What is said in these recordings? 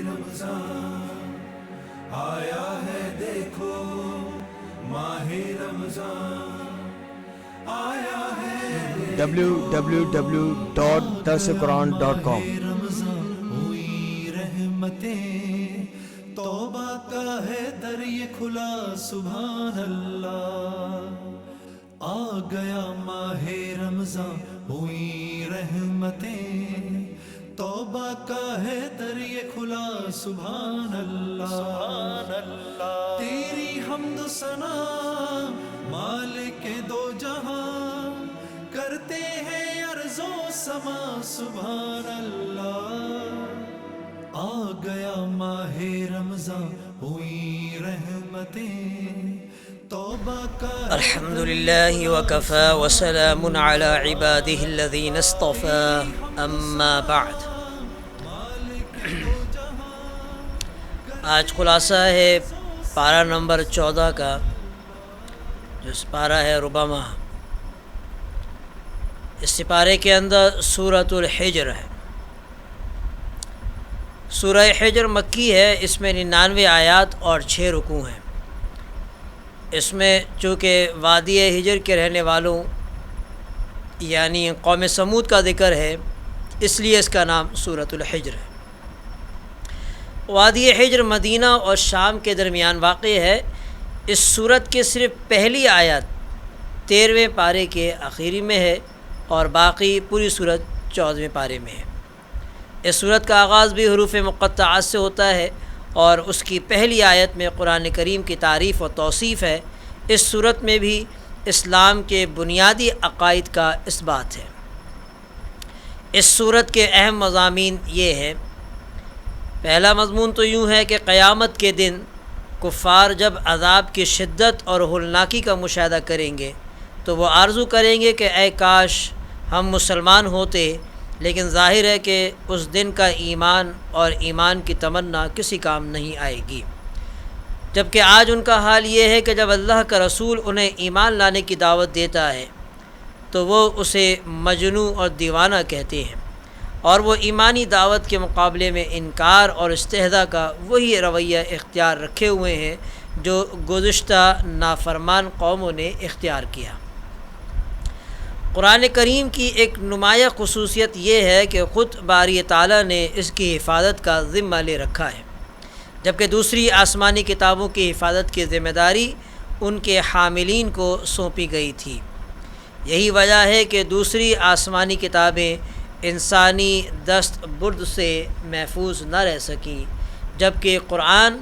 رمضان آیا ہے دیکھو، ماہ رمضان آیا ہے www.darsequran.com رمضان ہوئی رحمتیں، توبہ کا ہے در یہ کھلا سبحان اللہ، آ گیا ماہ رمضان ہوئی رحمتیں، توبہ کا ہے در یہ کھلا سبحان اللہ، تیری حمد و ثنا مالک دو جہاں، کرتے ہیں ارض و سما سبحان اللہ، آ گیا ماہ رمضان ہوئی رحمتیں، توبہ کا الحمد لله وكفى وسلام على عباده الذين اصطفى اما بعد۔ آج خلاصہ ہے پارہ نمبر 14 کا، جو پارہ ہے ربما۔ اس سپارے کے اندر سورۃ الحجر ہے۔ سورہ حجر مکی ہے، اس میں 99 آیات اور 6 رکوع ہیں۔ اس میں چونکہ وادی حجر کے رہنے والوں یعنی قوم سمود کا ذکر ہے، اس لیے اس کا نام سورۃ الحجر ہے۔ وادی حجر مدینہ اور شام کے درمیان واقع ہے۔ اس سورت کے صرف پہلی آیت 13ویں پارے کے آخری میں ہے اور باقی پوری سورت 14ویں پارے میں ہے۔ اس سورت کا آغاز بھی حروف مقطعات سے ہوتا ہے اور اس کی پہلی آیت میں قرآن کریم کی تعریف و توصیف ہے۔ اس سورت میں بھی اسلام کے بنیادی عقائد کا اثبات ہے۔ اس سورت کے اہم مضامین یہ ہیں۔ پہلا مضمون تو یوں ہے کہ قیامت کے دن کفار جب عذاب کی شدت اور ہولناکی کا مشاہدہ کریں گے تو وہ آرزو کریں گے کہ اے کاش ہم مسلمان ہوتے، لیکن ظاہر ہے کہ اس دن کا ایمان اور ایمان کی تمنا کسی کام نہیں آئے گی، جبکہ آج ان کا حال یہ ہے کہ جب اللہ کا رسول انہیں ایمان لانے کی دعوت دیتا ہے تو وہ اسے مجنون اور دیوانہ کہتے ہیں، اور وہ ایمانی دعوت کے مقابلے میں انکار اور استہزاء کا وہی رویہ اختیار رکھے ہوئے ہیں جو گزشتہ نافرمان قوموں نے اختیار کیا۔ قرآن کریم کی ایک نمایاں خصوصیت یہ ہے کہ خود باری تعالیٰ نے اس کی حفاظت کا ذمہ لے رکھا ہے، جبکہ دوسری آسمانی کتابوں کی حفاظت کی ذمہ داری ان کے حاملین کو سونپی گئی تھی۔ یہی وجہ ہے کہ دوسری آسمانی کتابیں انسانی دست برد سے محفوظ نہ رہ سکیں، جبکہ قرآن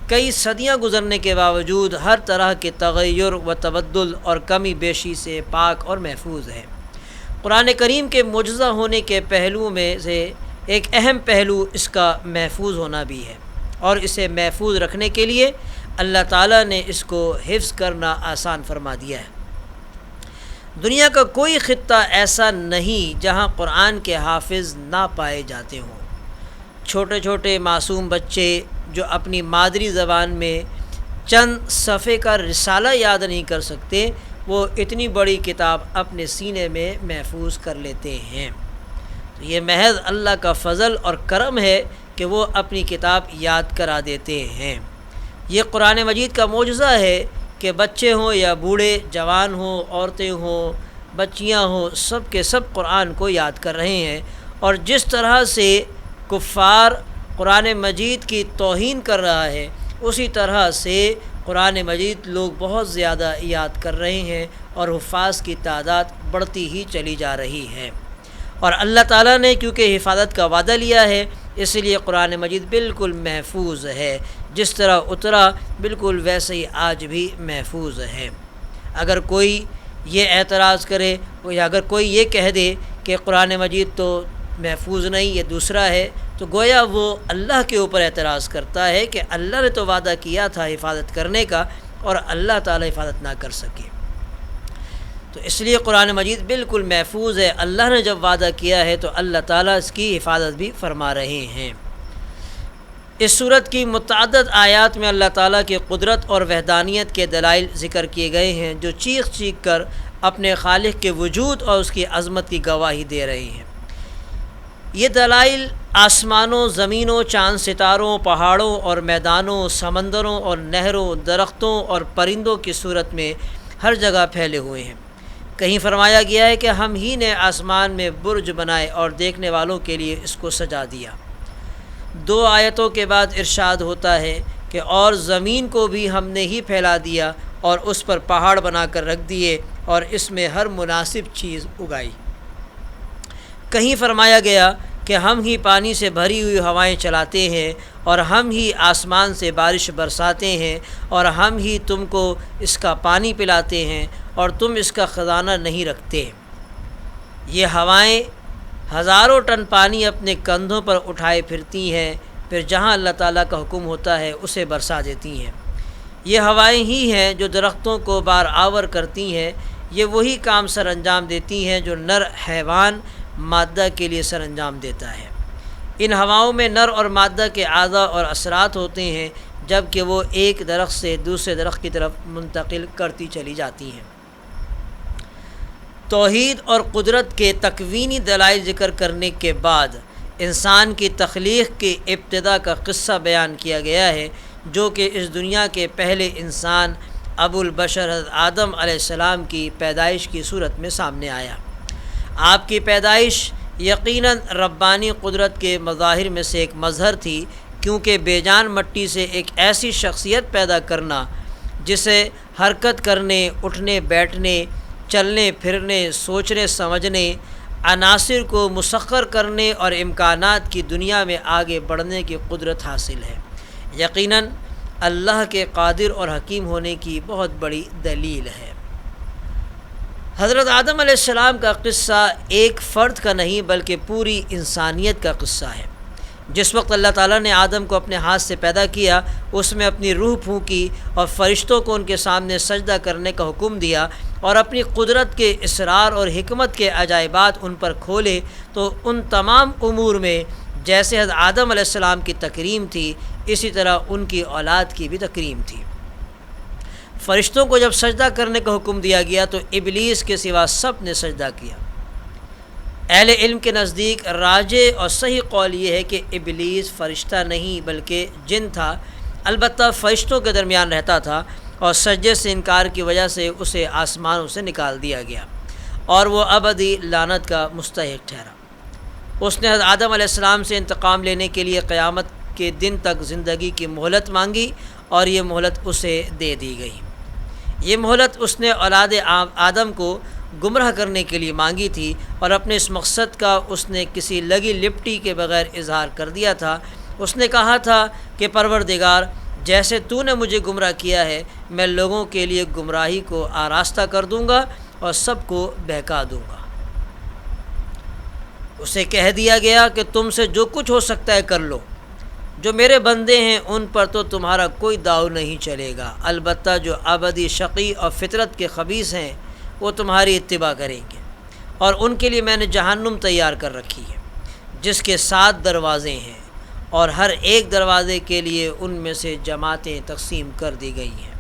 کئی صدیاں گزرنے کے باوجود ہر طرح کے تغیر و تبدل اور کمی بیشی سے پاک اور محفوظ ہے۔ قرآن کریم کے معجزہ ہونے کے پہلوؤں میں سے ایک اہم پہلو اس کا محفوظ ہونا بھی ہے، اور اسے محفوظ رکھنے کے لیے اللہ تعالیٰ نے اس کو حفظ کرنا آسان فرما دیا ہے۔ دنیا کا کوئی خطہ ایسا نہیں جہاں قرآن کے حافظ نہ پائے جاتے ہوں۔ چھوٹے چھوٹے معصوم بچے جو اپنی مادری زبان میں چند صفحے کا رسالہ یاد نہیں کر سکتے، وہ اتنی بڑی کتاب اپنے سینے میں محفوظ کر لیتے ہیں۔ تو یہ محض اللہ کا فضل اور کرم ہے کہ وہ اپنی کتاب یاد کرا دیتے ہیں۔ یہ قرآن مجید کا معجزہ ہے کہ بچے ہوں یا بوڑھے، جوان ہوں، عورتیں ہوں، بچیاں ہوں، سب کے سب قرآن کو یاد کر رہے ہیں، اور جس طرح سے کفار قرآن مجید کی توہین کر رہا ہے، اسی طرح سے قرآن مجید لوگ بہت زیادہ یاد کر رہے ہیں اور حفاظ کی تعداد بڑھتی ہی چلی جا رہی ہے۔ اور اللہ تعالیٰ نے کیونکہ حفاظت کا وعدہ لیا ہے، اس لیے قرآن مجید بالکل محفوظ ہے، جس طرح اترا بالکل ویسے ہی آج بھی محفوظ ہے۔ اگر کوئی یہ اعتراض کرے یا اگر کوئی یہ کہہ دے کہ قرآن مجید تو محفوظ نہیں، یہ دوسرا ہے، تو گویا وہ اللہ کے اوپر اعتراض کرتا ہے کہ اللہ نے تو وعدہ کیا تھا حفاظت کرنے کا اور اللہ تعالیٰ حفاظت نہ کر سکے۔ تو اس لیے قرآن مجید بالکل محفوظ ہے۔ اللہ نے جب وعدہ کیا ہے تو اللہ تعالیٰ اس کی حفاظت بھی فرما رہے ہیں۔ اس سورت کی متعدد آیات میں اللہ تعالیٰ کی قدرت اور وحدانیت کے دلائل ذکر کیے گئے ہیں جو چیخ چیخ کر اپنے خالق کے وجود اور اس کی عظمت کی گواہی دے رہے ہیں۔ یہ دلائل آسمانوں، زمینوں، چاند ستاروں، پہاڑوں اور میدانوں، سمندروں اور نہروں، درختوں اور پرندوں کی صورت میں ہر جگہ پھیلے ہوئے ہیں۔ کہیں فرمایا گیا ہے کہ ہم ہی نے آسمان میں برج بنائے اور دیکھنے والوں کے لیے اس کو سجا دیا۔ 2 آیتوں کے بعد ارشاد ہوتا ہے کہ اور زمین کو بھی ہم نے ہی پھیلا دیا اور اس پر پہاڑ بنا کر رکھ دیے اور اس میں ہر مناسب چیز اگائی۔ کہیں فرمایا گیا کہ ہم ہی پانی سے بھری ہوئی ہوائیں چلاتے ہیں اور ہم ہی آسمان سے بارش برساتے ہیں اور ہم ہی تم کو اس کا پانی پلاتے ہیں اور تم اس کا خزانہ نہیں رکھتے۔ یہ ہوائیں ہزاروں ٹن پانی اپنے کندھوں پر اٹھائے پھرتی ہیں، پھر جہاں اللہ تعالیٰ کا حکم ہوتا ہے اسے برسا دیتی ہیں۔ یہ ہوائیں ہی ہیں جو درختوں کو بار آور کرتی ہیں، یہ وہی کام سر انجام دیتی ہیں جو نر حیوان مادہ کے لیے سر انجام دیتا ہے۔ ان ہواؤں میں نر اور مادہ کے اعضاء اور اثرات ہوتے ہیں، جب کہ وہ ایک درخت سے دوسرے درخت کی طرف منتقل کرتی چلی جاتی ہیں۔ توحید اور قدرت کے تکوینی دلائل ذکر کرنے کے بعد انسان کی تخلیق کی ابتدا کا قصہ بیان کیا گیا ہے، جو کہ اس دنیا کے پہلے انسان ابو البشر حضرت آدم علیہ السلام کی پیدائش کی صورت میں سامنے آیا۔ آپ کی پیدائش یقیناً ربانی قدرت کے مظاہر میں سے ایک مظہر تھی، کیونکہ بے جان مٹی سے ایک ایسی شخصیت پیدا کرنا جسے حرکت کرنے، اٹھنے بیٹھنے، چلنے پھرنے، سوچنے سمجھنے، عناصر کو مسخر کرنے اور امکانات کی دنیا میں آگے بڑھنے کی قدرت حاصل ہے، یقیناً اللہ کے قادر اور حکیم ہونے کی بہت بڑی دلیل ہے۔ حضرت آدم علیہ السلام کا قصہ ایک فرد کا نہیں بلکہ پوری انسانیت کا قصہ ہے۔ جس وقت اللہ تعالیٰ نے آدم کو اپنے ہاتھ سے پیدا کیا، اس میں اپنی روح پھونکی اور فرشتوں کو ان کے سامنے سجدہ کرنے کا حکم دیا اور اپنی قدرت کے اسرار اور حکمت کے عجائبات ان پر کھولے، تو ان تمام امور میں جیسے حضرت آدم علیہ السلام کی تکریم تھی، اسی طرح ان کی اولاد کی بھی تکریم تھی۔ فرشتوں کو جب سجدہ کرنے کا حکم دیا گیا تو ابلیس کے سوا سب نے سجدہ کیا۔ اہل علم کے نزدیک راجح اور صحیح قول یہ ہے کہ ابلیس فرشتہ نہیں بلکہ جن تھا، البتہ فرشتوں کے درمیان رہتا تھا اور سجدے سے انکار کی وجہ سے اسے آسمانوں سے نکال دیا گیا اور وہ ابدی لعنت کا مستحق ٹھہرا۔ اس نے حضرت آدم علیہ السلام سے انتقام لینے کے لیے قیامت کے دن تک زندگی کی مہلت مانگی اور یہ مہلت اسے دے دی گئی۔ یہ مہلت اس نے اولاد آدم کو گمراہ کرنے کے لیے مانگی تھی اور اپنے اس مقصد کا اس نے کسی لگی لپٹی کے بغیر اظہار کر دیا تھا۔ اس نے کہا تھا کہ پروردگار، جیسے تو نے مجھے گمراہ کیا ہے، میں لوگوں کے لیے گمراہی کو آراستہ کر دوں گا اور سب کو بہکا دوں گا۔ اسے کہہ دیا گیا کہ تم سے جو کچھ ہو سکتا ہے کر لو، جو میرے بندے ہیں ان پر تو تمہارا کوئی داؤ نہیں چلے گا، البتہ جو ابدی شقی اور فطرت کے خبیث ہیں وہ تمہاری اتباع کریں گے، اور ان کے لیے میں نے جہنم تیار کر رکھی ہے جس کے 7 دروازے ہیں اور ہر ایک دروازے کے لیے ان میں سے جماعتیں تقسیم کر دی گئی ہیں۔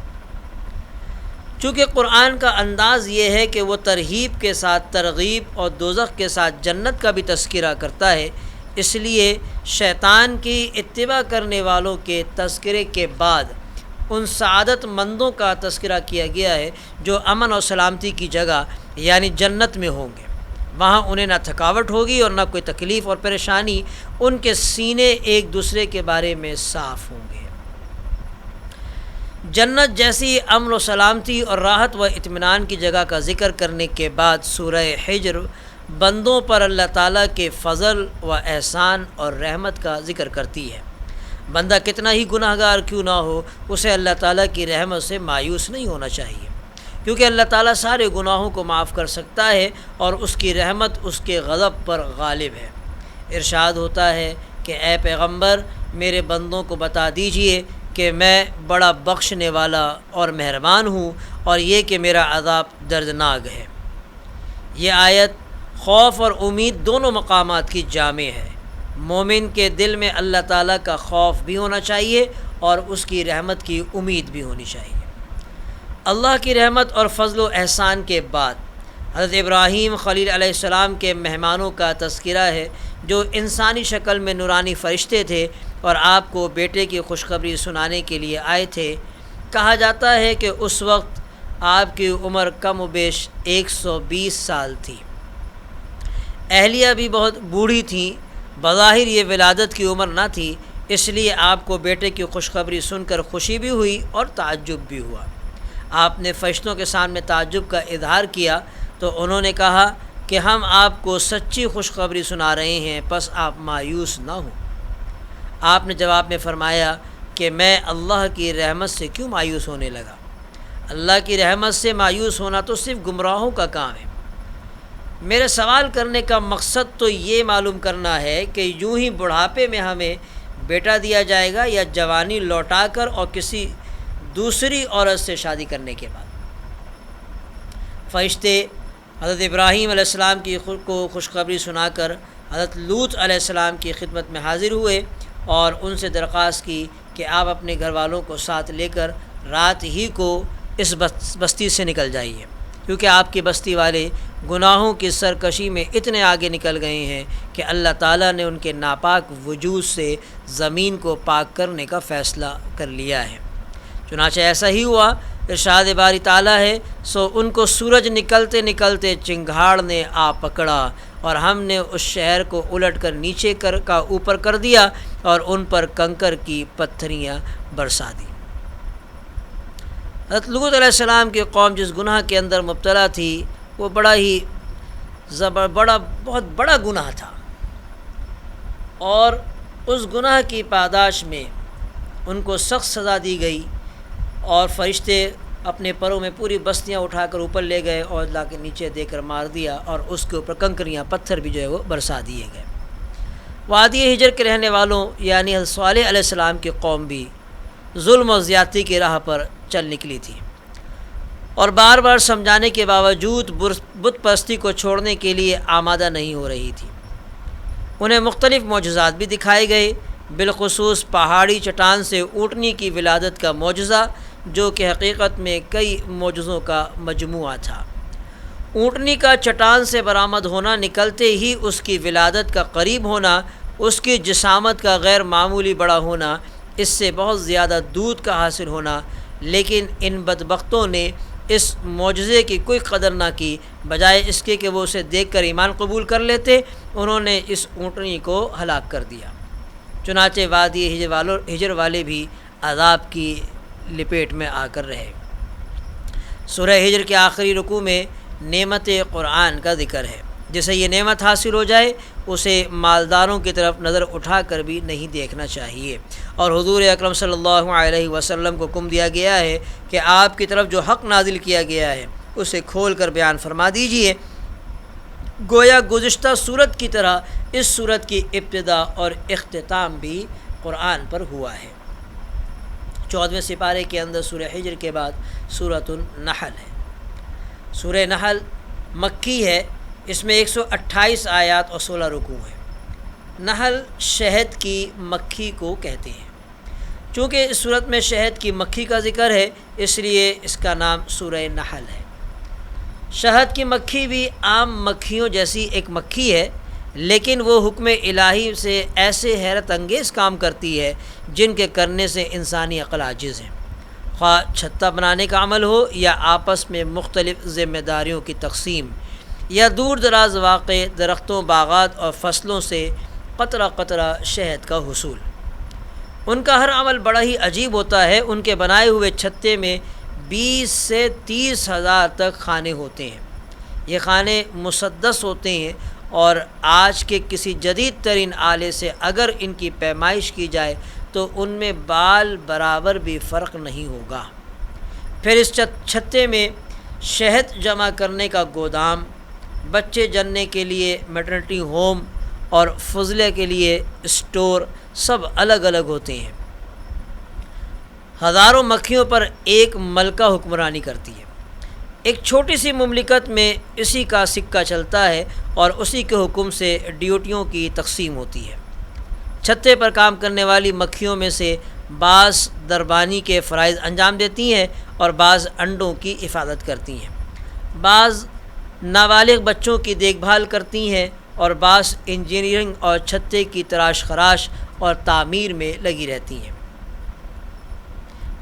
چونکہ قرآن کا انداز یہ ہے کہ وہ ترغیب کے ساتھ ترغیب اور دوزخ کے ساتھ جنت کا بھی تذکرہ کرتا ہے، اس لیے شیطان کی اتباع کرنے والوں کے تذکرے کے بعد ان سعادت مندوں کا تذکرہ کیا گیا ہے جو امن اور سلامتی کی جگہ یعنی جنت میں ہوں گے۔ وہاں انہیں نہ تھکاوٹ ہوگی اور نہ کوئی تکلیف اور پریشانی، ان کے سینے ایک دوسرے کے بارے میں صاف ہوں گے۔ جنت جیسی امن و سلامتی اور راحت و اطمینان کی جگہ کا ذکر کرنے کے بعد سورہ حجر بندوں پر اللہ تعالیٰ کے فضل و احسان اور رحمت کا ذکر کرتی ہے۔ بندہ کتنا ہی گناہ گار کیوں نہ ہو، اسے اللہ تعالیٰ کی رحمت سے مایوس نہیں ہونا چاہیے، کیونکہ اللہ تعالیٰ سارے گناہوں کو معاف کر سکتا ہے اور اس کی رحمت اس کے غضب پر غالب ہے۔ ارشاد ہوتا ہے کہ اے پیغمبر، میرے بندوں کو بتا دیجئے کہ میں بڑا بخشنے والا اور مہربان ہوں، اور یہ کہ میرا عذاب دردناک ہے۔ یہ آیت خوف اور امید دونوں مقامات کی جامع ہے۔ مومن کے دل میں اللہ تعالیٰ کا خوف بھی ہونا چاہیے اور اس کی رحمت کی امید بھی ہونی چاہیے۔ اللہ کی رحمت اور فضل و احسان کے بعد حضرت ابراہیم خلیل علیہ السلام کے مہمانوں کا تذکرہ ہے جو انسانی شکل میں نورانی فرشتے تھے اور آپ کو بیٹے کی خوشخبری سنانے کے لیے آئے تھے۔ کہا جاتا ہے کہ اس وقت آپ کی عمر کم و بیش 120 سال تھی۔ اہلیہ بھی بہت بوڑھی تھیں، بظاہر یہ ولادت کی عمر نہ تھی، اس لیے آپ کو بیٹے کی خوشخبری سن کر خوشی بھی ہوئی اور تعجب بھی ہوا۔ آپ نے فرشتوں کے سامنے تعجب کا اظہار کیا تو انہوں نے کہا کہ ہم آپ کو سچی خوشخبری سنا رہے ہیں، پس آپ مایوس نہ ہوں۔ آپ نے جواب میں فرمایا کہ میں اللہ کی رحمت سے کیوں مایوس ہونے لگا؟ اللہ کی رحمت سے مایوس ہونا تو صرف گمراہوں کا کام ہے۔ میرے سوال کرنے کا مقصد تو یہ معلوم کرنا ہے کہ یوں ہی بڑھاپے میں ہمیں بیٹا دیا جائے گا یا جوانی لوٹا کر اور کسی دوسری عورت سے شادی کرنے کے بعد؟ فرشتے حضرت ابراہیم علیہ السلام کو خوشخبری سنا کر حضرت لوط علیہ السلام کی خدمت میں حاضر ہوئے اور ان سے درخواست کی کہ آپ اپنے گھر والوں کو ساتھ لے کر رات ہی کو اس بستی سے نکل جائیے، کیونکہ آپ کی بستی والے گناہوں کی سرکشی میں اتنے آگے نکل گئے ہیں کہ اللہ تعالیٰ نے ان کے ناپاک وجود سے زمین کو پاک کرنے کا فیصلہ کر لیا ہے۔ چنانچہ ایسا ہی ہوا۔ ارشاد باری تعالیٰ ہے، سو ان کو سورج نکلتے نکلتے چنگھاڑ نے آ پکڑا اور ہم نے اس شہر کو الٹ کر نیچے کا اوپر کر دیا اور ان پر کنکر کی پتھریاں برسا دی۔ حضرت لوط علیہ السلام کی قوم جس گناہ کے اندر مبتلا تھی وہ بہت بڑا گناہ تھا، اور اس گناہ کی پاداش میں ان کو سخت سزا دی گئی، اور فرشتے اپنے پروں میں پوری بستیاں اٹھا کر اوپر لے گئے اور لا کے نیچے دے کر مار دیا، اور اس کے اوپر کنکریاں پتھر بھی جو ہے وہ برسا دیے گئے۔ وادی ہجر کے رہنے والوں یعنی حضرت صالح علیہ السلام کی قوم بھی ظلم و زیادتی کی راہ پر چل نکلی تھی، اور بار بار سمجھانے کے باوجود بت پرستی کو چھوڑنے کے لیے آمادہ نہیں ہو رہی تھی۔ انہیں مختلف معجزات بھی دکھائے گئے، بالخصوص پہاڑی چٹان سے اونٹنی کی ولادت کا معجزہ، جو کہ حقیقت میں کئی معجزوں کا مجموعہ تھا۔ اونٹنی کا چٹان سے برآمد ہونا، نکلتے ہی اس کی ولادت کا قریب ہونا، اس کی جسامت کا غیر معمولی بڑا ہونا، اس سے بہت زیادہ دودھ کا حاصل ہونا، لیکن ان بدبختوں نے اس معجزے کی کوئی قدر نہ کی، بجائے اس کے کہ وہ اسے دیکھ کر ایمان قبول کر لیتے، انہوں نے اس اونٹنی کو ہلاک کر دیا۔ چنانچہ وادی ہجر والے بھی عذاب کی لپیٹ میں آ کر رہے۔ سورہ ہجر کے آخری رکوع میں نعمت قرآن کا ذکر ہے۔ جسے یہ نعمت حاصل ہو جائے اسے مالداروں کی طرف نظر اٹھا کر بھی نہیں دیکھنا چاہیے، اور حضور اکرم صلی اللہ علیہ وسلم کو حکم دیا گیا ہے کہ آپ کی طرف جو حق نازل کیا گیا ہے اسے کھول کر بیان فرما دیجیے، گویا گزشتہ صورت کی طرح اس صورت کی ابتدا اور اختتام بھی قرآن پر ہوا ہے۔ 14ویں سپارے کے اندر سورہ ہجر کے بعد سورۃ النحل ہے۔ سورہ نحل مکی ہے، اس میں 128 آیات اور 16 رکوع ہیں۔ نحل شہد کی مکھی کو کہتے ہیں۔ چونکہ اس صورت میں شہد کی مکھی کا ذکر ہے، اس لیے اس کا نام سورہ نحل ہے۔ شہد کی مکھی بھی عام مکھیوں جیسی ایک مکھی ہے، لیکن وہ حکم الہی سے ایسے حیرت انگیز کام کرتی ہے جن کے کرنے سے انسانی عقل عاجز ہے، خواہ چھتا بنانے کا عمل ہو یا آپس میں مختلف ذمہ داریوں کی تقسیم، یا دور دراز واقع درختوں، باغات اور فصلوں سے قطرہ قطرہ شہد کا حصول۔ ان کا ہر عمل بڑا ہی عجیب ہوتا ہے۔ ان کے بنائے ہوئے چھتے میں 20 سے 30 ہزار تک کھانے ہوتے ہیں۔ یہ کھانے مسدس ہوتے ہیں، اور آج کے کسی جدید ترین آلے سے اگر ان کی پیمائش کی جائے تو ان میں بال برابر بھی فرق نہیں ہوگا۔ پھر اس چھتے میں شہد جمع کرنے کا گودام، بچے جننے کے لیے میٹرنٹی ہوم اور فضلے کے لیے اسٹور سب الگ الگ ہوتے ہیں۔ ہزاروں مکھیوں پر ایک ملکہ حکمرانی کرتی ہے۔ ایک چھوٹی سی مملکت میں اسی کا سکہ چلتا ہے اور اسی کے حکم سے ڈیوٹیوں کی تقسیم ہوتی ہے۔ چھتے پر کام کرنے والی مکھیوں میں سے بعض دربانی کے فرائض انجام دیتی ہیں اور بعض انڈوں کی حفاظت کرتی ہیں، بعض نابالغ بچوں کی دیکھ بھال کرتی ہیں اور بعض انجینئرنگ اور چھتے کی تراش خراش اور تعمیر میں لگی رہتی ہیں۔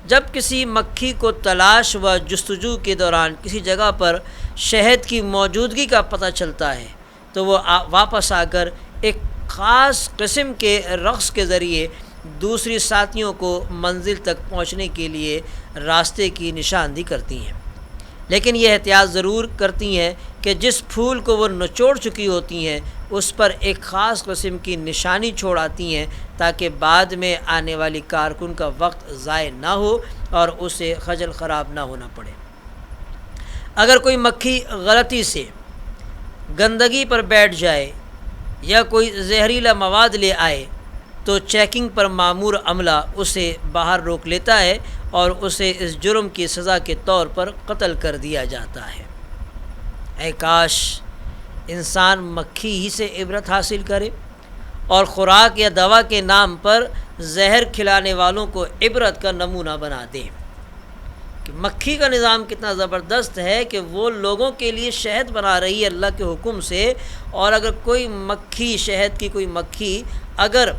جب کسی مکھی کو تلاش و جستجو کے دوران کسی جگہ پر شہد کی موجودگی کا پتہ چلتا ہے تو وہ واپس آ کر ایک خاص قسم کے رقص کے ذریعے دوسری ساتھیوں کو منزل تک پہنچنے کے لیے راستے کی نشاندہی کرتی ہیں، لیکن یہ احتیاط ضرور کرتی ہیں کہ جس پھول کو وہ نچوڑ چکی ہوتی ہیں اس پر ایک خاص قسم کی نشانی چھوڑ آتی ہیں تاکہ بعد میں آنے والی کارکن کا وقت ضائع نہ ہو اور اسے خجل خراب نہ ہونا پڑے۔ اگر کوئی مکھی غلطی سے گندگی پر بیٹھ جائے یا کوئی زہریلا مواد لے آئے تو چیکنگ پر مامور عملہ اسے باہر روک لیتا ہے اور اسے اس جرم کی سزا کے طور پر قتل کر دیا جاتا ہے۔ اے کاش انسان مکھی ہی سے عبرت حاصل کرے اور خوراک یا دوا کے نام پر زہر کھلانے والوں کو عبرت کا نمونہ بنا دے کہ مکھی کا نظام کتنا زبردست ہے کہ وہ لوگوں کے لیے شہد بنا رہی ہے اللہ کے حکم سے، اور اگر کوئی مکھی شہد کی کوئی مکھی اگر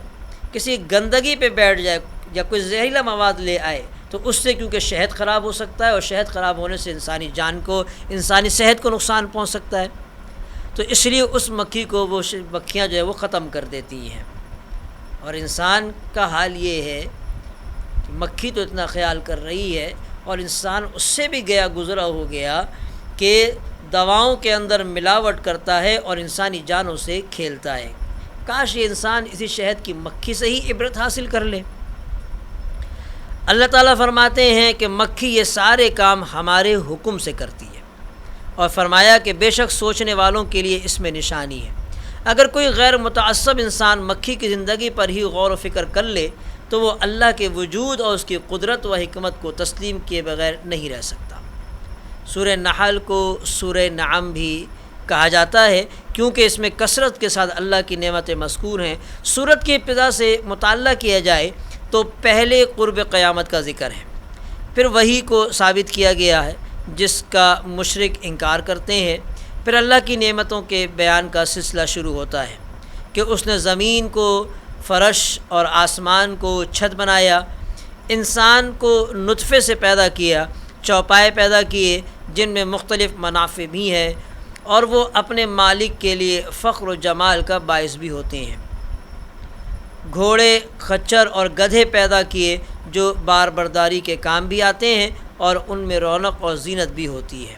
کسی گندگی پہ بیٹھ جائے یا کوئی زہریلا مواد لے آئے تو اس سے کیونکہ شہد خراب ہو سکتا ہے اور شہد خراب ہونے سے انسانی جان کو، انسانی صحت کو نقصان پہنچ سکتا ہے، تو اس لیے اس مکھی کو وہ مکھیاں جو ہے وہ ختم کر دیتی ہیں۔ اور انسان کا حال یہ ہے کہ مکھی تو اتنا خیال کر رہی ہے اور انسان اس سے بھی گزرا ہو گیا کہ دواؤں کے اندر ملاوٹ کرتا ہے اور انسانی جانوں سے کھیلتا ہے۔ کاش یہ انسان اسی شہد کی مکھی سے ہی عبرت حاصل کر لے۔ اللہ تعالیٰ فرماتے ہیں کہ مکھی یہ سارے کام ہمارے حکم سے کرتی ہے، اور فرمایا کہ بے شک سوچنے والوں کے لیے اس میں نشانی ہے۔ اگر کوئی غیر متعصب انسان مکھی کی زندگی پر ہی غور و فکر کر لے تو وہ اللہ کے وجود اور اس کی قدرت و حکمت کو تسلیم کیے بغیر نہیں رہ سکتا۔ سورہ نحل کو سورہ نعم بھی کہا جاتا ہے کیونکہ اس میں کثرت کے ساتھ اللہ کی نعمتیں مذکور ہیں۔ سورت کی ابتدا سے مطالعہ کیا جائے تو پہلے قرب قیامت کا ذکر ہے، پھر وحی کو ثابت کیا گیا ہے جس کا مشرک انکار کرتے ہیں، پھر اللہ کی نعمتوں کے بیان کا سلسلہ شروع ہوتا ہے کہ اس نے زمین کو فرش اور آسمان کو چھت بنایا، انسان کو نطفے سے پیدا کیا، چوپائے پیدا کیے جن میں مختلف منافع بھی ہیں، اور وہ اپنے مالک کے لیے فخر و جمال کا باعث بھی ہوتے ہیں۔ گھوڑے، خچر اور گدھے پیدا کیے جو بار برداری کے کام بھی آتے ہیں اور ان میں رونق اور زینت بھی ہوتی ہے۔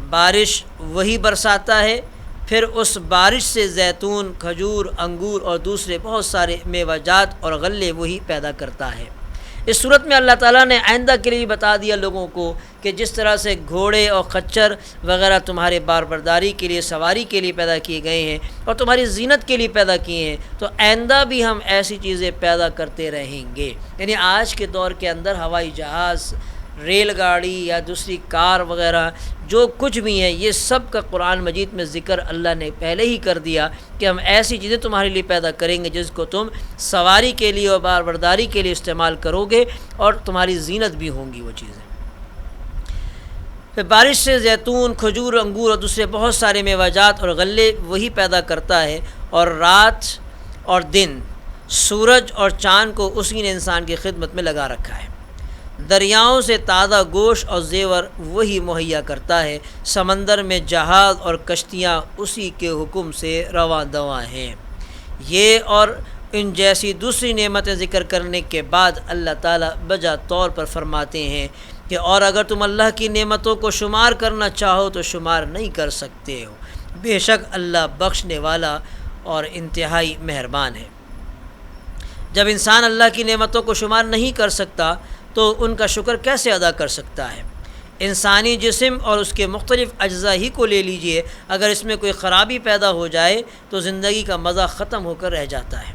بارش وہی برساتا ہے، پھر اس بارش سے زیتون، کھجور، انگور اور دوسرے بہت سارے میوہ جات اور غلے وہی پیدا کرتا ہے۔ اس صورت میں اللہ تعالیٰ نے آئندہ کے لیے بتا دیا لوگوں کو کہ جس طرح سے گھوڑے اور خچر وغیرہ تمہارے بار برداری کے لیے، سواری کے لیے پیدا کیے گئے ہیں اور تمہاری زینت کے لیے پیدا کیے ہیں، تو آئندہ بھی ہم ایسی چیزیں پیدا کرتے رہیں گے۔ یعنی آج کے دور کے اندر ہوائی جہاز، ریل گاڑی یا دوسری کار وغیرہ جو کچھ بھی ہیں، یہ سب کا قرآن مجید میں ذکر اللہ نے پہلے ہی کر دیا کہ ہم ایسی چیزیں تمہارے لیے پیدا کریں گے جس کو تم سواری کے لیے اور بار برداری کے لیے استعمال کرو گے اور تمہاری زینت بھی ہوں گی وہ چیزیں۔ پھر بارش سے زیتون، کھجور، انگور اور دوسرے بہت سارے میوہ جات اور غلے وہی پیدا کرتا ہے، اور رات اور دن، سورج اور چاند کو اسی نے انسان کی خدمت میں لگا رکھا ہے۔ دریاؤں سے تازہ گوشت اور زیور وہی مہیا کرتا ہے، سمندر میں جہاز اور کشتیاں اسی کے حکم سے رواں دواں ہیں۔ یہ اور ان جیسی دوسری نعمتیں ذکر کرنے کے بعد اللہ تعالیٰ بجا طور پر فرماتے ہیں کہ اور اگر تم اللہ کی نعمتوں کو شمار کرنا چاہو تو شمار نہیں کر سکتے ہو، بے شک اللہ بخشنے والا اور انتہائی مہربان ہے۔ جب انسان اللہ کی نعمتوں کو شمار نہیں کر سکتا تو ان کا شکر کیسے ادا کر سکتا ہے؟ انسانی جسم اور اس کے مختلف اجزاء ہی کو لے لیجئے، اگر اس میں کوئی خرابی پیدا ہو جائے تو زندگی کا مزہ ختم ہو کر رہ جاتا ہے۔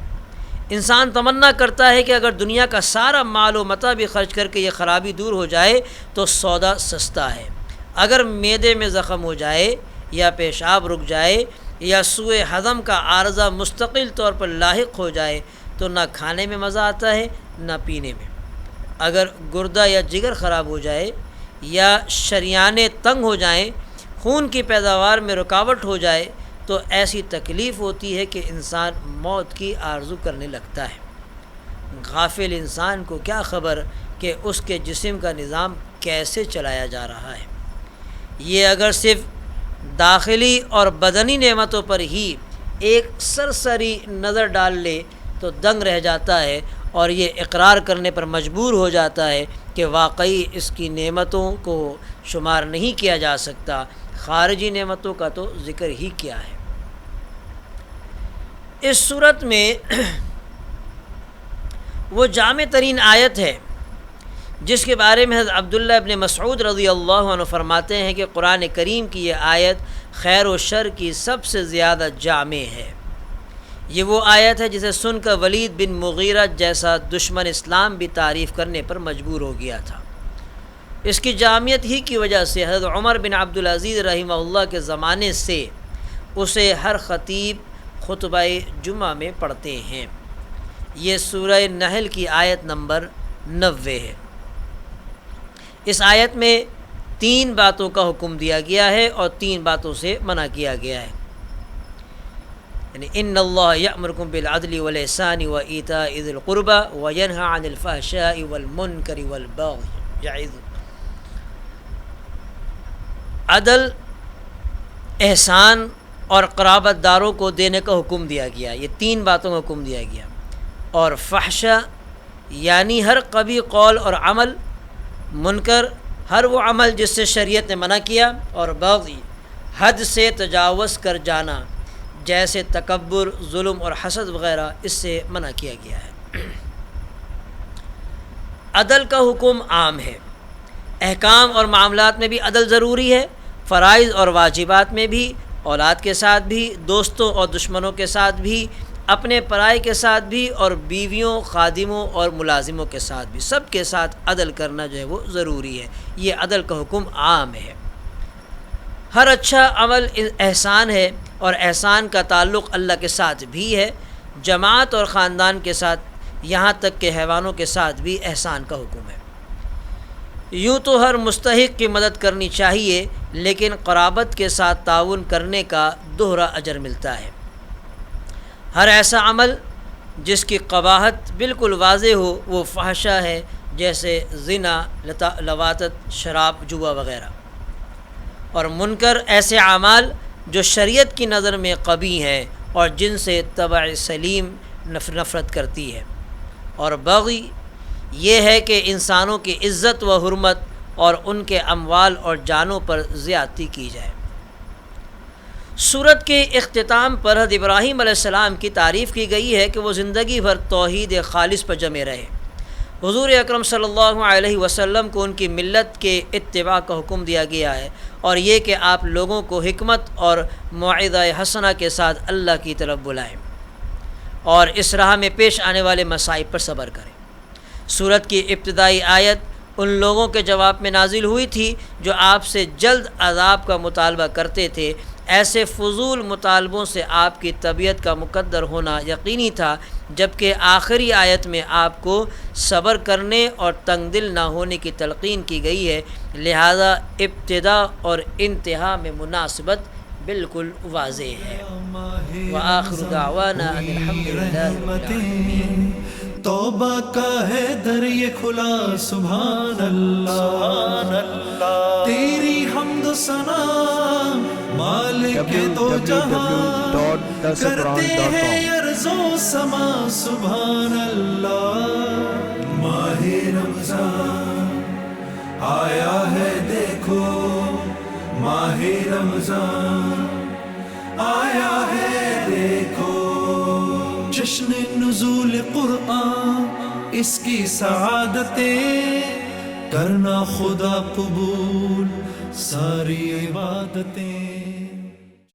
انسان تمنا کرتا ہے کہ اگر دنیا کا سارا مال و متاع بھی خرچ کر کے یہ خرابی دور ہو جائے تو سودا سستا ہے۔ اگر معدے میں زخم ہو جائے یا پیشاب رک جائے یا سوء ہضم کا عارضہ مستقل طور پر لاحق ہو جائے تو نہ کھانے میں مزہ آتا ہے نہ پینے میں۔ اگر گردہ یا جگر خراب ہو جائے یا شریانیں تنگ ہو جائیں، خون کی پیداوار میں رکاوٹ ہو جائے تو ایسی تکلیف ہوتی ہے کہ انسان موت کی آرزو کرنے لگتا ہے۔ غافل انسان کو کیا خبر کہ اس کے جسم کا نظام کیسے چلایا جا رہا ہے۔ یہ اگر صرف داخلی اور بدنی نعمتوں پر ہی ایک سرسری نظر ڈال لے تو دنگ رہ جاتا ہے اور یہ اقرار کرنے پر مجبور ہو جاتا ہے کہ واقعی اس کی نعمتوں کو شمار نہیں کیا جا سکتا، خارجی نعمتوں کا تو ذکر ہی کیا ہے۔ اس صورت میں وہ جامع ترین آیت ہے جس کے بارے میں حضرت عبداللہ ابن مسعود رضی اللہ عنہ فرماتے ہیں کہ قرآن کریم کی یہ آیت خیر و شر کی سب سے زیادہ جامع ہے۔ یہ وہ آیت ہے جسے سن کر ولید بن مغیرہ جیسا دشمن اسلام بھی تعریف کرنے پر مجبور ہو گیا تھا۔ اس کی جامعیت ہی کی وجہ سے حضرت عمر بن عبدالعزیز رحمہ اللہ کے زمانے سے اسے ہر خطیب خطبہ جمعہ میں پڑھتے ہیں۔ یہ سورہ نحل کی آیت نمبر 90 ہے۔ اس آیت میں 3 باتوں کا حکم دیا گیا ہے اور 3 باتوں سے منع کیا گیا ہے، یعنی ان اللہ یأمرکم بالعدل والاحسان وایتاء ذی القربى وینہی عن الفحشاء والمنکر والبغی یعظکم۔ عدل، احسان اور قرابت داروں کو دینے کا حکم دیا گیا، یہ 3 باتوں کا حکم دیا گیا، اور فحشا یعنی ہر قبیح قول اور عمل، منکر ہر وہ عمل جس سے شریعت نے منع کیا، اور بغی حد سے تجاوز کر جانا جیسے تکبر، ظلم اور حسد وغیرہ، اس سے منع کیا گیا ہے۔ عدل کا حکم عام ہے، احکام اور معاملات میں بھی عدل ضروری ہے، فرائض اور واجبات میں بھی، اولاد کے ساتھ بھی، دوستوں اور دشمنوں کے ساتھ بھی، اپنے پرائے کے ساتھ بھی، اور بیویوں، خادموں اور ملازموں کے ساتھ بھی، سب کے ساتھ عدل کرنا جو ہے وہ ضروری ہے۔ یہ عدل کا حکم عام ہے۔ ہر اچھا عمل احسان ہے، اور احسان کا تعلق اللہ کے ساتھ بھی ہے، جماعت اور خاندان کے ساتھ، یہاں تک کہ حیوانوں کے ساتھ بھی احسان کا حکم ہے۔ یوں تو ہر مستحق کی مدد کرنی چاہیے، لیکن قرابت کے ساتھ تعاون کرنے کا دوہرا اجر ملتا ہے۔ ہر ایسا عمل جس کی قباحت بالکل واضح ہو وہ فحشا ہے، جیسے زنا، لواطت، شراب، جوا وغیرہ، اور منکر ایسے اعمال جو شریعت کی نظر میں قبیح ہیں اور جن سے طبع سلیم نفرت کرتی ہے، اور بغی یہ ہے کہ انسانوں کی عزت و حرمت اور ان کے اموال اور جانوں پر زیادتی کی جائے۔ سورت کے اختتام پر حضرت ابراہیم علیہ السلام کی تعریف کی گئی ہے کہ وہ زندگی بھر توحید خالص پر جمے رہے۔ حضور اکرم صلی اللہ علیہ وسلم کو ان کی ملت کے اتباع کا حکم دیا گیا ہے، اور یہ کہ آپ لوگوں کو حکمت اور موعظہ حسنہ کے ساتھ اللہ کی طرف بلائیں اور اس راہ میں پیش آنے والے مصائب پر صبر کریں۔ سورت کی ابتدائی آیت ان لوگوں کے جواب میں نازل ہوئی تھی جو آپ سے جلد عذاب کا مطالبہ کرتے تھے۔ ایسے فضول مطالبوں سے آپ کی طبیعت کا مقدر ہونا یقینی تھا، جبکہ آخری آیت میں آپ کو صبر کرنے اور تنگ دل نہ ہونے کی تلقین کی گئی ہے، لہذا ابتدا اور انتہا میں مناسبت بالکل واضح ہے۔ وآخر دعوانا ان الحمدللہ رب العالمین۔ توبہ کا ہے در یہ کھلا، سبحان اللہ، تیری حمد و ثنا مالک دو جہاں، کرتے ہیں ارض و سما، سبحان اللہ۔ ماہ رمضان آیا ہے دیکھو، ماہ رمضان آیا ہے دیکھو، جشن نزول قرآن اس کی سعادتیں، کرنا خدا قبول ساری عبادتیں۔